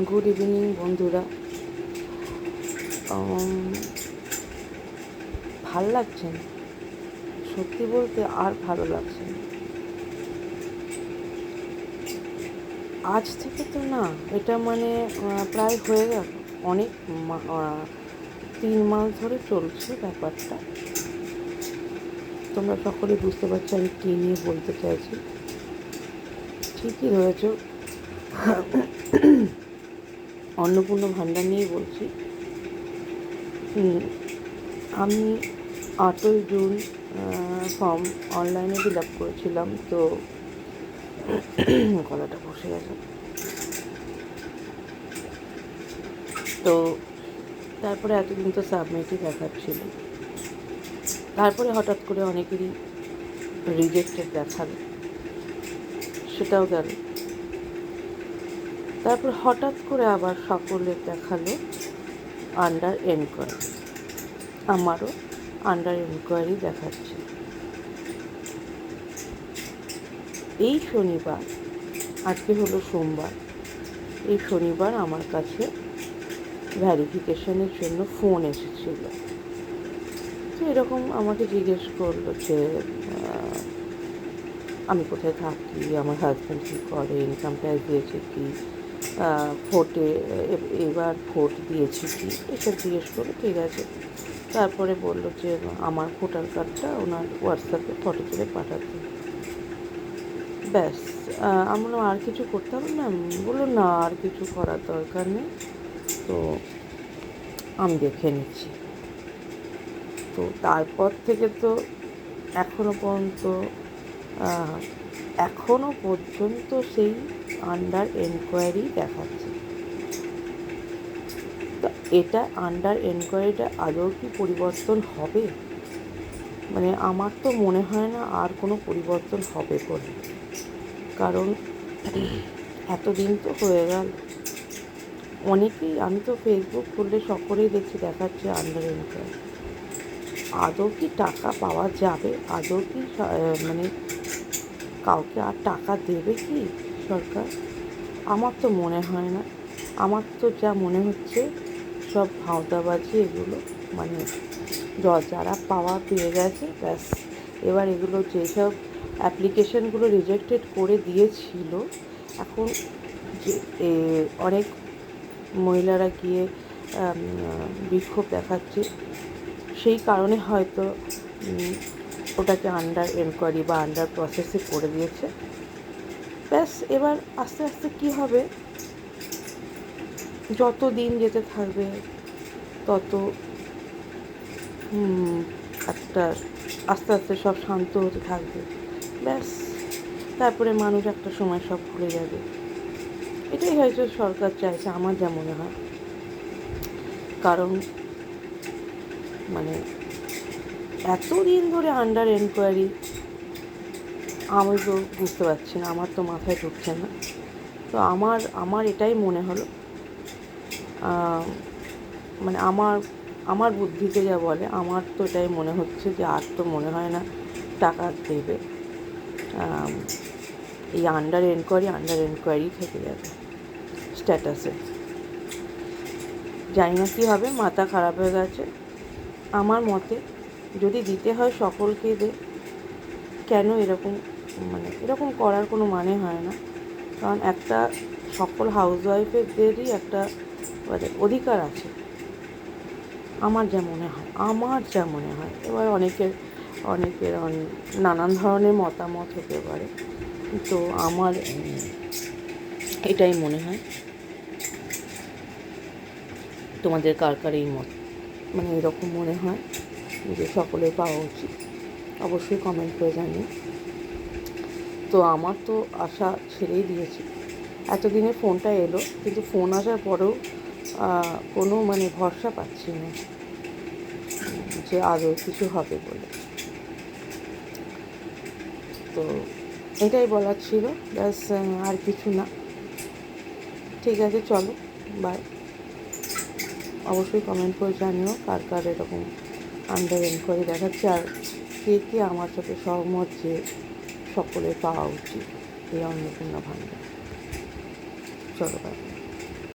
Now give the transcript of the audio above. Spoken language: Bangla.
গুড ইভিনিং বন্ধুরা। ভাল লাগছে না, সত্যি বলতে আর ভালো লাগছে না। আজ থেকে তো না, এটা মানে প্রায় হয়ে গেল অনেক 3 মাস ধরে চলছে ব্যাপারটা। তোমরা সকলেই বুঝতে পারছো আমি কী নিয়ে বলতে চাইছি। ঠিকই হয়েছ, অন্নপূর্ণ ভাণ্ডার নিয়েই বলছি। আমি 8ই জুন ফর্ম অনলাইনে ফিল আপ করেছিলাম, তো গলাটা বসে গেছে। তো তারপরে এতদিন তো সাবমিটই দেখাচ্ছিল, তারপরে হঠাৎ করে অনেকেরই রিজেক্টেড দেখালো, সেটাও গেল। তারপর হঠাৎ করে আবার সকলের দেখালো আন্ডার এনকোয়ারি। আমারও আন্ডার এনকোয়ারি দেখাচ্ছে। এই শনিবার, আজকে হলো সোমবার, এই শনিবার আমার কাছে ভ্যারিফিকেশনের জন্য ফোন এসেছিল। তো এরকম আমাকে জিজ্ঞেস করলো যে আমি কোথায় থাকি, আমার হাজব্যান্ড কী করে, ইনকাম ট্যাক্স দিয়েছে কি, ভোটে এবার ভোট দিয়েছি কি, এসব জিজ্ঞেস করলো। ঠিক আছে, তারপরে বললো যে আমার ভোটার কার্ডটা ওনার হোয়াটসঅ্যাপে ফটো তুলে পাঠাতে। ব্যাস, আমরা আর কিছু করতে হবে না? বললো না, আর কিছু করার দরকার নেই, তো আমি দেখে নিচ্ছি। তো তারপর থেকে তো এখনও পর্যন্ত সেই আন্ডার এনকোয়ারি দেখাচ্ছে। তো এটা আন্ডার এনকোয়ারিটা আদৌ কি পরিবর্তন হবে? মানে আমার তো মনে হয় না আর কোনো পরিবর্তন হবে বলে, কারণ এতদিন তো হয়ে গেল। অনেকেই, আমি তো ফেসবুক খুললে সকলেই দেখছি দেখাচ্ছে আন্ডার এনকোয়ারি। আদৌ কি টাকা পাওয়া যাবে? আদৌ কি মানে কাউকে আর টাকা দেবে কি সরকার? আমার তো মনে হয় না। আমার তো যা মনে হচ্ছে সব ভাওতাবাজি এগুলো। মানে যারা পাওয়া পেয়ে গেছে, ব্যাস। এবার এগুলো যেসব অ্যাপ্লিকেশানগুলো রিজেক্টেড করে দিয়েছিল, এখন যে অনেক মহিলারা গিয়ে বিক্ষোভ দেখাচ্ছে, সেই কারণে হয়তো ওটাকে আন্ডার এনকোয়ারি বা আন্ডার প্রসেসে করে দিয়েছে। ব্যাস, এবার আস্তে আস্তে কী হবে, যত দিন যেতে থাকবে তত একটা আস্তে আস্তে সব শান্ত হতে থাকবে। ব্যাস, তারপরে মানুষ একটা সময় সব ভুলে যাবে। এটাই হয়তো সরকার চাইছে, আমার যা মনে হয়। কারণ মানে এতদিন ধরে আন্ডার এনকোয়ারি, আমি তো বুঝতে পারছি না, আমার তো মাথায় ঢুকছে না। তো আমার এটাই মনে হলো, মানে আমার বুদ্ধিতে যা বলে, আমার তো এটাই মনে হচ্ছে যে আর তো মনে হয় না টাকা দেবে। এই আন্ডার এনকোয়ারি থেকে যাবে স্ট্যাটাসে। জানি না কী হবে, মাথা খারাপ হয়ে গেছে আমার মতে। যদি দিতে হয় সকলকে দে, কেন এরকম, মানে এরকম করার কোনো মানে হয় না। কারণ একটা সকল হাউসওয়াইফেরদেরই একটা মানে অধিকার আছে, আমার যা মনে হয়। এবার অনেকের নানান ধরনের মতামত হতে পারে, তো আমার এটাই মনে হয়। তোমাদের কার এই মত, মানে এরকম মনে হয় যে সকলের পাওয়া উচিত? অবশ্যই কমেন্ট করে জানিও। তো আমার তো আশা ছেড়েই দিয়েছি। এতদিনে ফোনটা এলো, কিন্তু ফোন আসার পরেও কোনো মানে ভরসা পাচ্ছি না যে আদৌ কিছু হবে বলে। তো এটাই বলার ছিল, ব্যাস, আর কিছু না। ঠিক আছে, চলো, বাই। অবশ্যই কমেন্ট করে জানিও কার এরকম আন্ডার এনকোয়ারি দেখাচ্ছে, আর কে আমার সাথে সহমত যে সকলের পাওয়া উচিত এই অন্নপূর্ণা ভাণ্ডার। চলো, বাই।